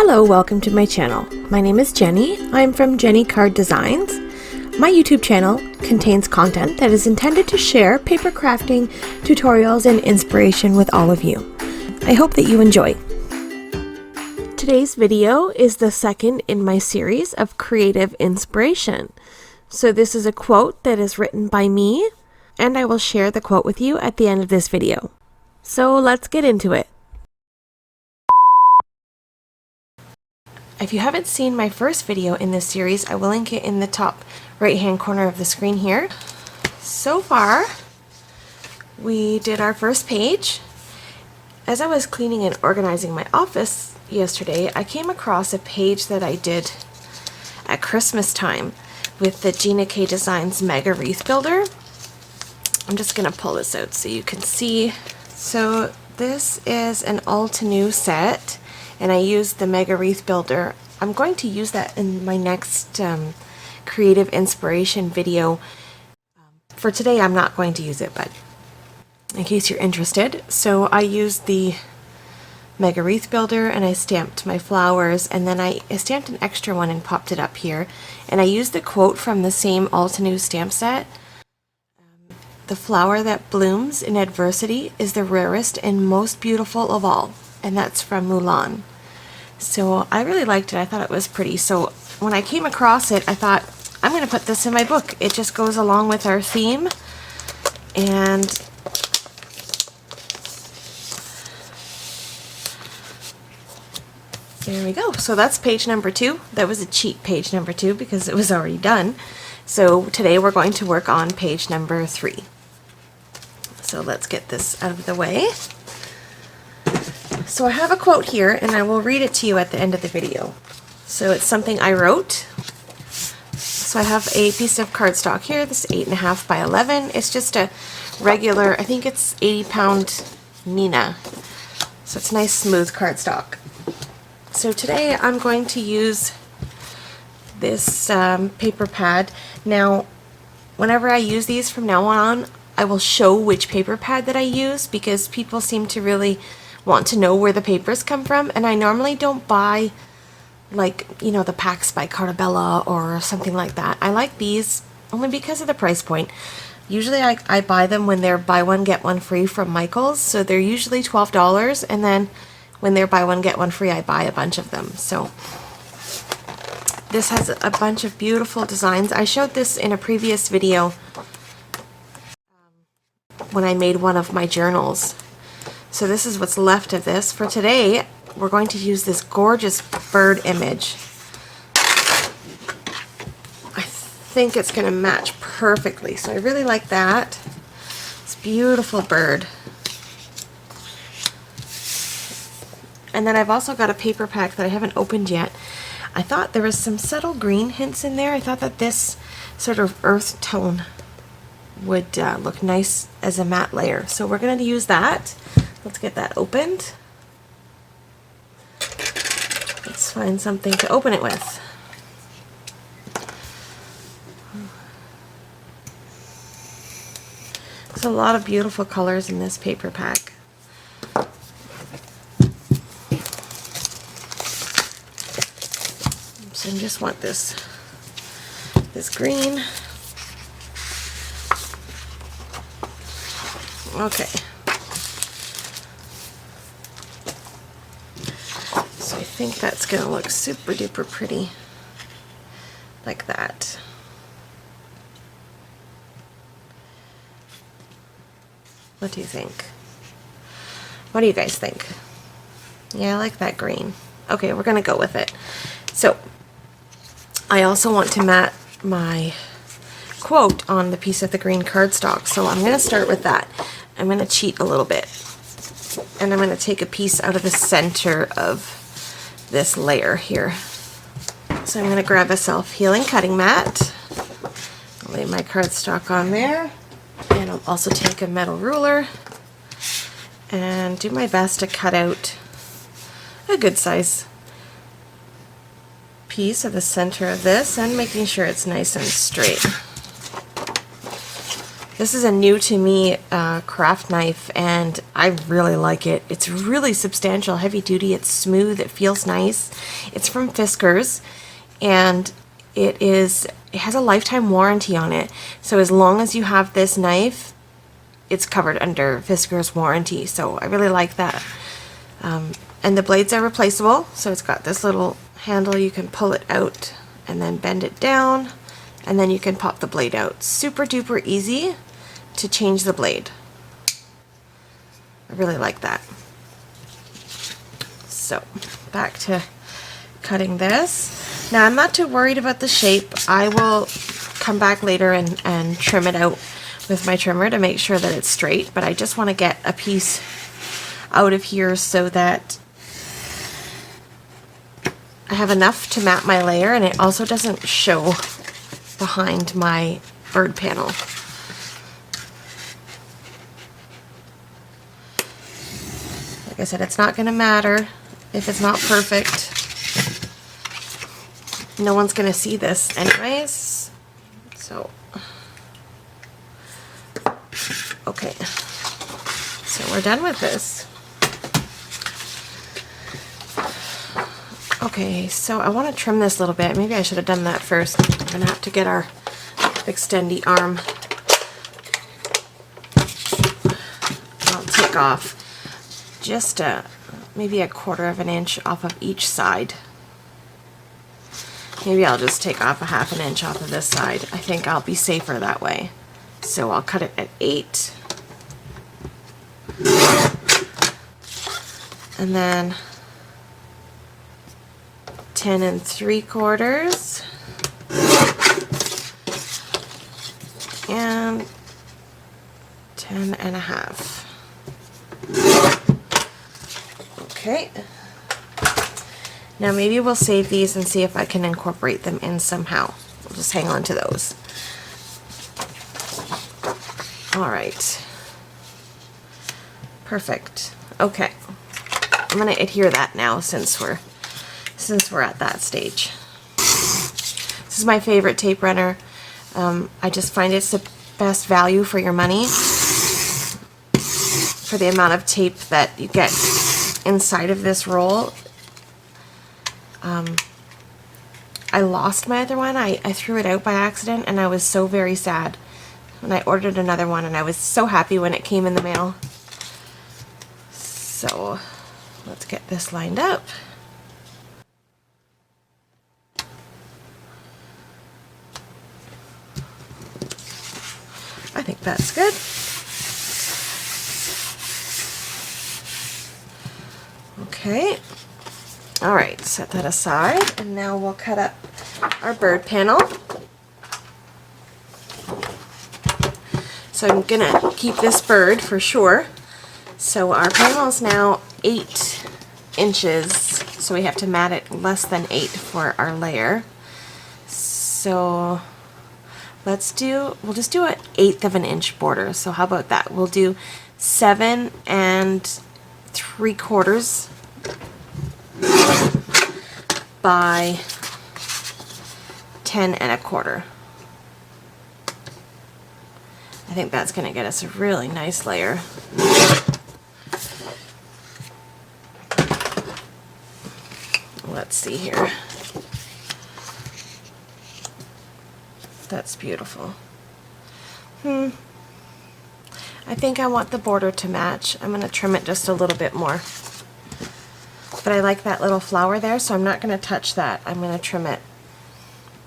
Hello, welcome to my channel. My name is Jenny. I'm from Jenny Card Designs. My YouTube channel contains content that is intended to share paper crafting, tutorials, and inspiration with all of you. I hope that you enjoy. Today's video is the second in my series of creative inspiration. So this is a quote that is written by me, and I will share the quote with you at the end of this video. So let's get into it. If you haven't seen my first video in this series, I will link it in the top right hand corner of the screen here. So far, we did our first page. As I was cleaning and organizing my office yesterday, I came across a page that I did at Christmas time with the Gina K Designs Mega Wreath Builder. I'm just going to pull this out so you can see. So this is an all-to-new set, and I used the Mega Wreath Builder. I'm going to use that in my next creative inspiration video. For today, I'm not going to use it, but in case you're interested. So I used the Mega Wreath Builder, and I stamped my flowers, and then I stamped an extra one and popped it up here. And I used the quote from the same all-to-new stamp set. The flower that blooms in adversity is the rarest and most beautiful of all. And that's from Mulan. So I really liked it. I thought it was pretty. So when I came across it, I thought, I'm going to put this in my book. It just goes along with our theme. And there we go. So that's page number 2. That was a cheat page number 2 because it was already done. So today we're going to work on page number 3. So let's get this out of the way. So I have a quote here, and I will read it to you at the end of the video. So it's something I wrote. So I have a piece of cardstock here. This is 8.5 by 11. It's just a regular, I think it's 80-pound Nina. So it's nice smooth cardstock. So today I'm going to use this paper pad. Now, whenever I use these from now on, I will show which paper pad that I use because people seem to really want to know where the papers come from, and I normally don't buy, like, you know, the packs by Cartabella or something like that. I like these only because of the price point. Usually I buy them when they're buy one get one free from Michael's, so they're usually $12, and then when they're buy one get one free, I buy a bunch of them. So this has a bunch of beautiful designs. I showed this in a previous video when I made one of my journals. So this is what's left of this. For today, we're going to use this gorgeous bird image. I think it's going to match perfectly. So I really like that. This beautiful bird. And then I've also got a paper pack that I haven't opened yet. I thought there was some subtle green hints in there. I thought that this sort of earth tone would look nice as a matte layer. So we're going to use that. Let's get that opened. Let's find something to open it with. There's a lot of beautiful colors in this paper pack. So I just want this green. Okay. So I think that's going to look super duper pretty like that. What do you think? What do you guys think? Yeah, I like that green. Okay, we're going to go with it. So I also want to mat my quote on the piece of the green cardstock. So I'm going to start with that. I'm going to cheat a little bit. And I'm going to take a piece out of the center of this layer here. So I'm going to grab a self-healing cutting mat. I'll lay my cardstock on there. And I'll also take a metal ruler and do my best to cut out a good size piece of the center of this and making sure it's nice and straight. This is a new to me craft knife, and I really like it. It's really substantial, heavy duty, it's smooth, it feels nice. It's from Fiskars, and it has a lifetime warranty on it. So as long as you have this knife, it's covered under Fiskars warranty. So I really like that. And the blades are replaceable, so it's got this little handle, you can pull it out and then bend it down, and then you can pop the blade out. Super duper easy to change the blade. I really like that. So back to cutting this. Now I'm not too worried about the shape. I will come back later and trim it out with my trimmer to make sure that it's straight, but I just want to get a piece out of here so that I have enough to map my layer, and it also doesn't show behind my bird panel. Like I said, it's not going to matter if it's not perfect. No one's going to see this anyways. So, okay. So we're done with this. Okay, so I want to trim this a little bit. Maybe I should have done that first. I'm going to have to get our extendy arm. I'll take off just maybe a 1/4 of an inch off of each side. Maybe I'll just take off a 1/2 inch off of this side. I think I'll be safer that way. So I'll cut it at 8. And then 10 3/4 and 10 1/2. Okay. Now maybe we'll save these and see if I can incorporate them in somehow. We'll just hang on to those. All right. Perfect. Okay. I'm going to adhere that now since we're at that stage. This is my favorite tape runner. I just find it's the best value for your money for the amount of tape that you get inside of this roll. I lost my other one. I threw it out by accident, and I was so very sad when I ordered another one, and I was so happy when it came in the mail. So let's get this lined up. I think that's good. Okay. All right, set that aside, and now we'll cut up our bird panel. So I'm gonna keep this bird for sure. So our panel is now 8 inches, so we have to mat it less than 8 for our layer. So we'll just do an 1/8 of an inch border. So how about that? We'll do 7 3/4 by 10 1/4. I think that's going to get us a really nice layer. Let's see here. That's beautiful. I think I want the border to match. I'm going to trim it just a little bit more. But I like that little flower there, so I'm not going to touch that. I'm going to trim it.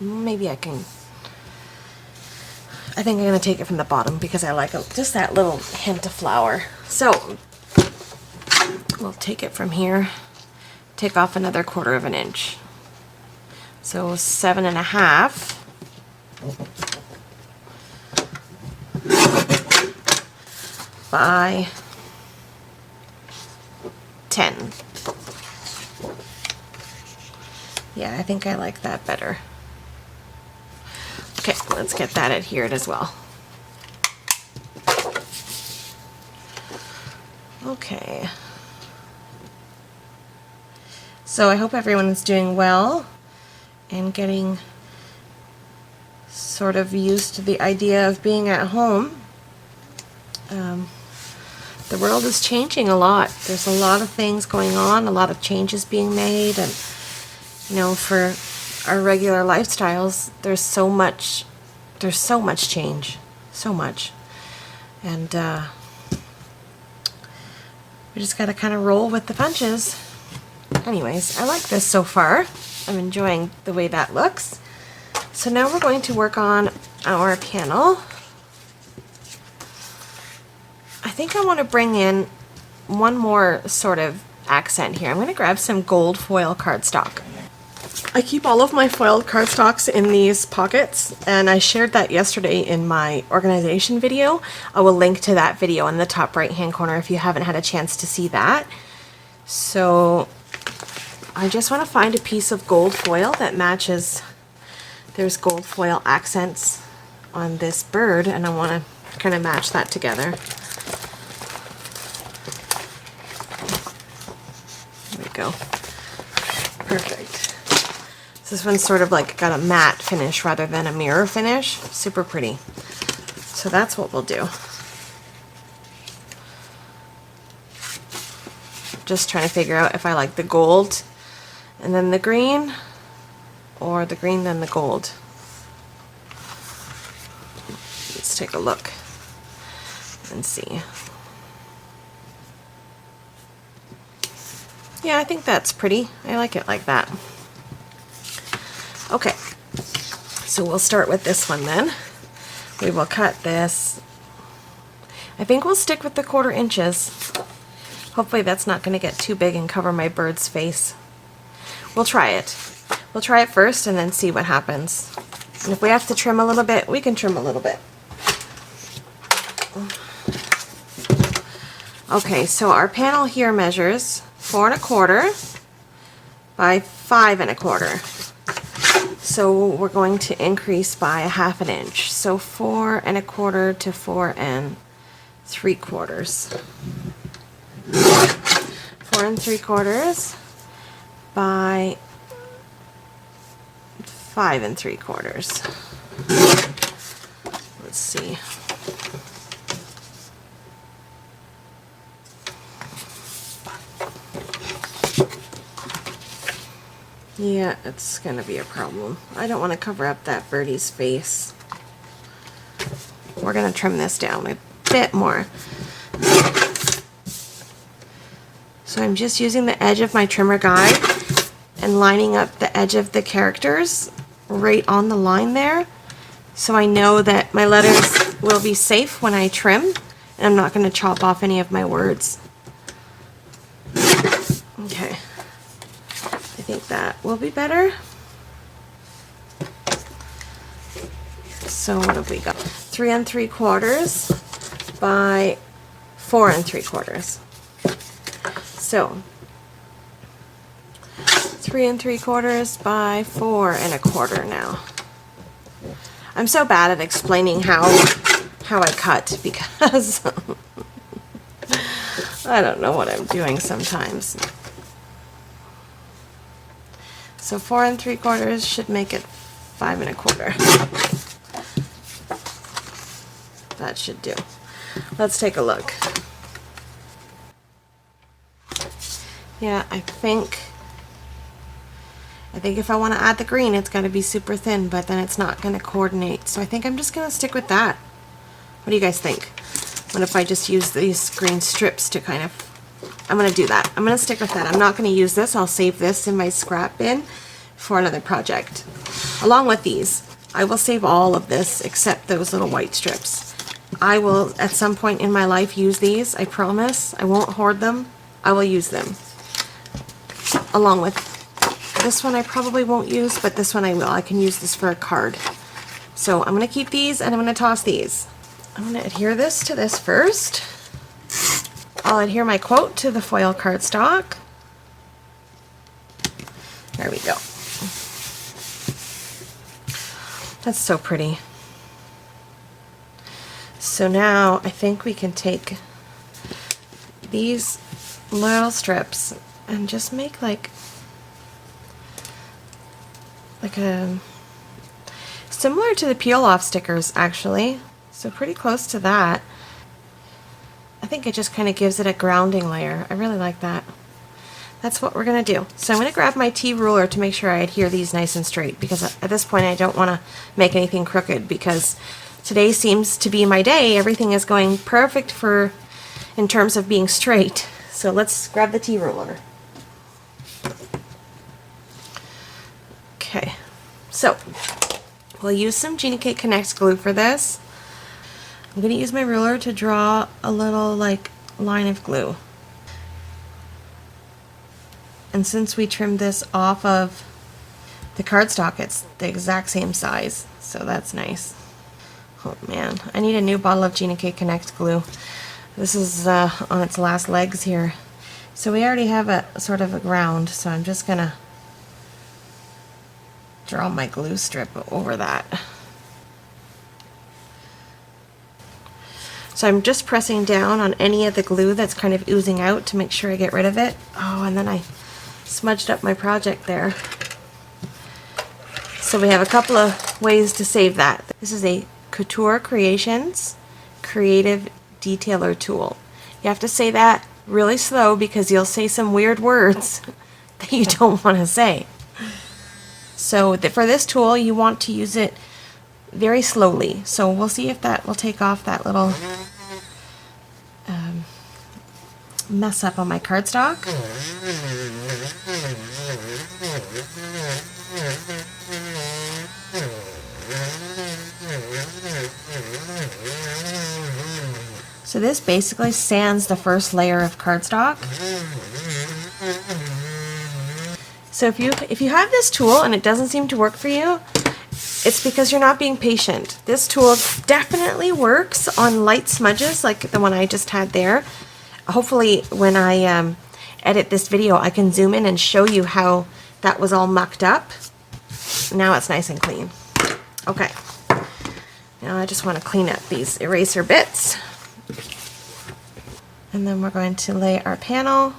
Maybe I can. I think I'm going to take it from the bottom because I like just that little hint of flower. So we'll take it from here. Take off another 1/4 of an inch. So 7 1/2. By 10. Yeah, I think I like that better. Okay, let's get that adhered as well. Okay. So I hope everyone's doing well and getting sort of used to the idea of being at home The world is changing a lot. There's a lot of things going on, a lot of changes being made, and you know, for our regular lifestyles, there's so much change, so much, and we just gotta kind of roll with the punches. Anyways, I like this so far. I'm enjoying the way that looks. So now we're going to work on our panel. I think I want to bring in one more sort of accent here. I'm going to grab some gold foil cardstock. I keep all of my foiled cardstocks in these pockets, and I shared that yesterday in my organization video. I will link to that video in the top right hand corner if you haven't had a chance to see that. So I just want to find a piece of gold foil that matches. There's gold foil accents on this bird, and I want to kind of match that together. There we go. Perfect. This one's sort of like got a matte finish rather than a mirror finish. Super pretty. So that's what we'll do. Just trying to figure out if I like the gold and then the green, or the green then the gold. Let's take a look and see. Yeah, I think that's pretty. I like it like that. Okay, so we'll start with this one then. We will cut this. I think we'll stick with the 1/4 inches. Hopefully that's not going to get too big and cover my bird's face. We'll try it. We'll try it first and then see what happens. And if we have to trim a little bit, we can trim a little bit. Okay, so our panel here measures 4 1/4 by 5 1/4. So we're going to increase by 1/2 inch. So 4 1/4 to 4 3/4. 4 3/4 by 5 3/4. Let's see. Yeah, it's gonna be a problem. I don't want to cover up that birdie's face. We're gonna trim this down a bit more. So I'm just using the edge of my trimmer guide and lining up the edge of the characters right on the line there, so I know that my letters will be safe when I trim, and I'm not going to chop off any of my words. Okay, I think that will be better. So what have we got? 3 3/4 by 4 3/4. So 3 3/4 by 4 1/4 now. I'm so bad at explaining how I cut because I don't know what I'm doing sometimes. So 4 3/4 should make it 5 1/4. That should do. Let's take a look. Yeah, I think if I want to add the green, it's got to be super thin, but then it's not going to coordinate. So I think I'm just going to stick with that. What do you guys think? What if I just use these green strips to kind of, I'm going to do that. I'm going to stick with that. I'm not going to use this. I'll save this in my scrap bin for another project. Along with these, I will save all of this except those little white strips. I will, at some point in my life, use these. I promise. I won't hoard them. I will use them. Along with this one I probably won't use, but this one I will. I can use this for a card. So I'm going to keep these and I'm going to toss these. I'm going to adhere this to this first. I'll adhere my quote to the foil cardstock. There we go. That's so pretty. So now I think we can take these little strips and just make like a similar to the peel off stickers actually, so pretty close to that. think it just kind of gives it a grounding layer. I really like that. That's what we're going to do. So I'm going to grab my T ruler to make sure I adhere these nice and straight, because at this point I don't want to make anything crooked, because today seems to be my day. Everything is going perfect in terms of being straight. So let's grab the T ruler. Okay, so we'll use some Gina K Connect glue for this. I'm going to use my ruler to draw a little line of glue. And since we trimmed this off of the cardstock, it's the exact same size, so that's nice. Oh man, I need a new bottle of Gina K Connect glue. This is on its last legs here. So we already have a sort of a ground, so I'm just gonna draw my glue strip over that. So I'm just pressing down on any of the glue that's kind of oozing out to make sure I get rid of it. Oh, and then I smudged up my project there. So we have a couple of ways to save that. This is a Couture Creations Creative Detailer Tool. You have to say that really slow because you'll say some weird words that you don't want to say. So for this tool you want to use it very slowly. So we'll see if that will take off that little mess up on my cardstock. So this basically sands the first layer of cardstock. So if you have this tool and it doesn't seem to work for you, it's because you're not being patient. This tool definitely works on light smudges like the one I just had there. Hopefully when I edit this video I can zoom in and show you how that was all mucked up. Now it's nice and clean. Okay, now I just want to clean up these eraser bits. And then we're going to lay our panel.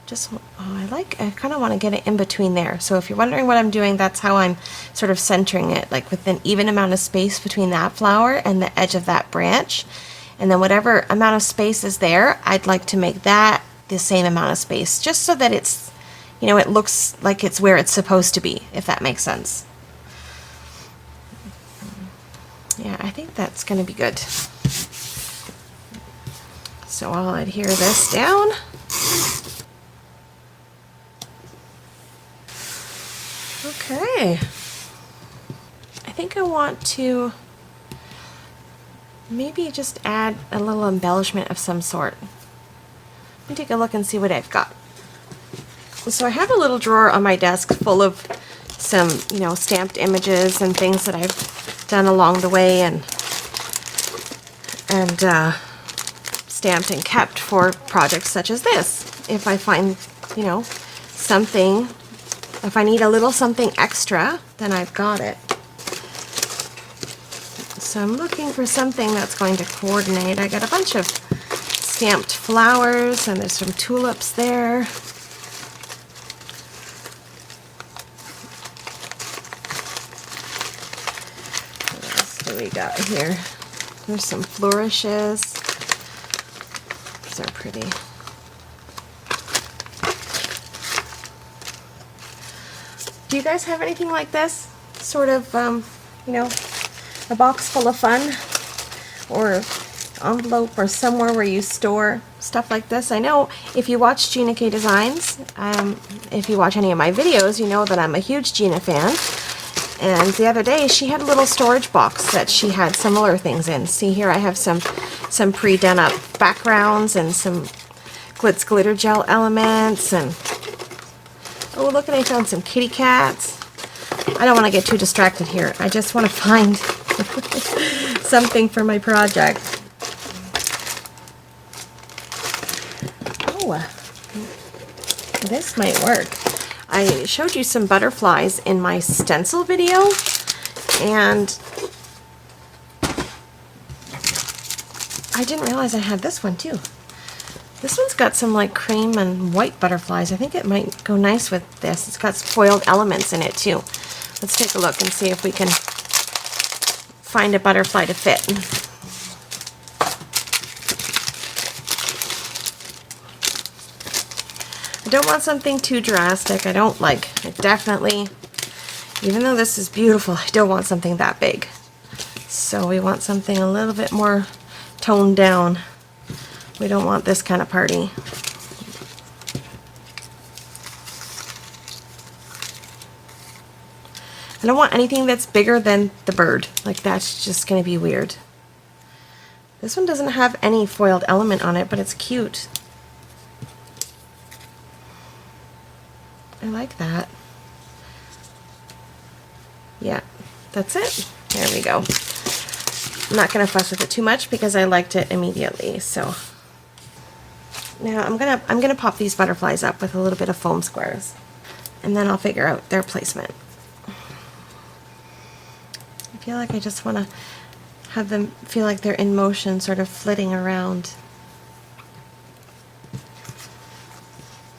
I kind of want to get it in between there. So if you're wondering what I'm doing, that's how I'm sort of centering it, like with an even amount of space between that flower and the edge of that branch. And then whatever amount of space is there, I'd like to make that the same amount of space, just so that it's, you know, it looks like it's where it's supposed to be, if that makes sense. Yeah, I think that's going to be good. So I'll adhere this down. Okay. I think I want to maybe just add a little embellishment of some sort. Let me take a look and see what I've got. So I have a little drawer on my desk full of some, you know, stamped images and things that I've done along the way and stamped and kept for projects such as this. If I find, you know, something, if I need a little something extra, then I've got it. So I'm looking for something that's going to coordinate. I got a bunch of stamped flowers and there's some tulips there. What else do we got here? There's some flourishes. These are pretty. Do you guys have anything like this? Sort of, you know, a box full of fun, or envelope, or somewhere where you store stuff like this. I know if you watch Gina K Designs, if you watch any of my videos, you know that I'm a huge Gina fan. And the other day she had a little storage box that she had similar things in. See here, I have some pre-done up backgrounds and some glitz glitter gel elements, and oh look, and I found some kitty cats. I don't want to get too distracted here. I just want to find something for my project. Oh, this might work. I showed you some butterflies in my stencil video, and I didn't realize I had this one too. This one's got some like cream and white butterflies. I think it might go nice with this. It's got foiled elements in it too. Let's take a look and see if we can find a butterfly to fit. I don't want something too drastic. I definitely, even though this is beautiful, I don't want something that big. So we want something a little bit more toned down. We don't want this kind of party. I don't want anything that's bigger than the bird. Like, that's just going to be weird. This one doesn't have any foiled element on it, but it's cute. I like that. Yeah, that's it. There we go. I'm not going to fuss with it too much because I liked it immediately. So now I'm gonna pop these butterflies up with a little bit of foam squares, and then I'll figure out their placement. I feel like I just want to have them feel like they're in motion, sort of flitting around.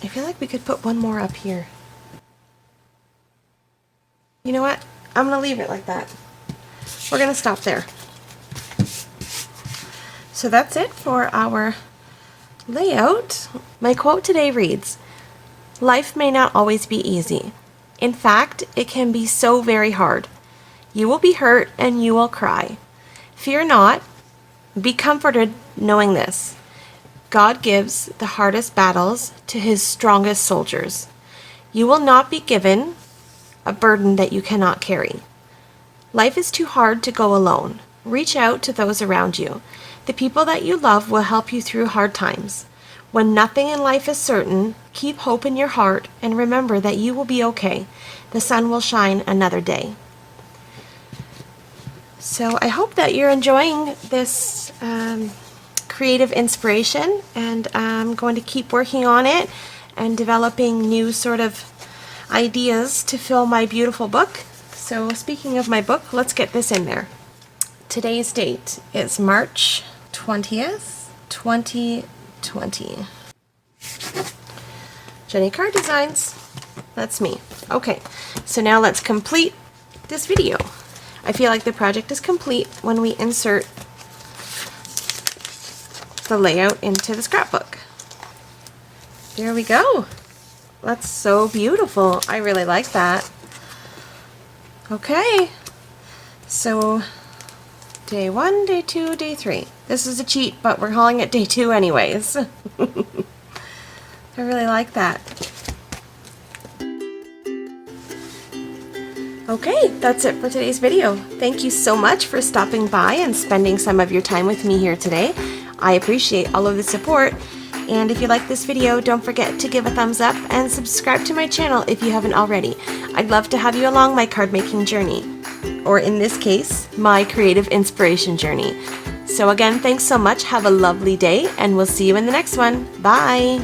I feel like we could put one more up here. You know what? I'm going to leave it like that. We're going to stop there. So that's it for our layout. My quote today reads, "Life may not always be easy. In fact, it can be so very hard. You will be hurt and you will cry. Fear not. Be comforted knowing this. God gives the hardest battles to his strongest soldiers. You will not be given a burden that you cannot carry. Life is too hard to go alone. Reach out to those around you. The people that you love will help you through hard times. When nothing in life is certain, keep hope in your heart and remember that you will be okay. The sun will shine another day." So I hope that you're enjoying this creative inspiration, and I'm going to keep working on it and developing new sort of ideas to fill my beautiful book. So speaking of my book, let's get this in there. Today's date is March 20th, 2020. Jenny Card Designs. That's me. Okay, so now let's complete this video. I feel like the project is complete when we insert the layout into the scrapbook. There we go. That's so beautiful. I really like that. Okay, so day 1, day 2, day 3. This is a cheat, but we're calling it day 2 anyways. I really like that. Okay, that's it for today's video. Thank you so much for stopping by and spending some of your time with me here today. I appreciate all of the support. And if you like this video, don't forget to give a thumbs up and subscribe to my channel if you haven't already. I'd love to have you along my card making journey, or in this case, my creative inspiration journey. So again, thanks so much. Have a lovely day, and we'll see you in the next one. Bye!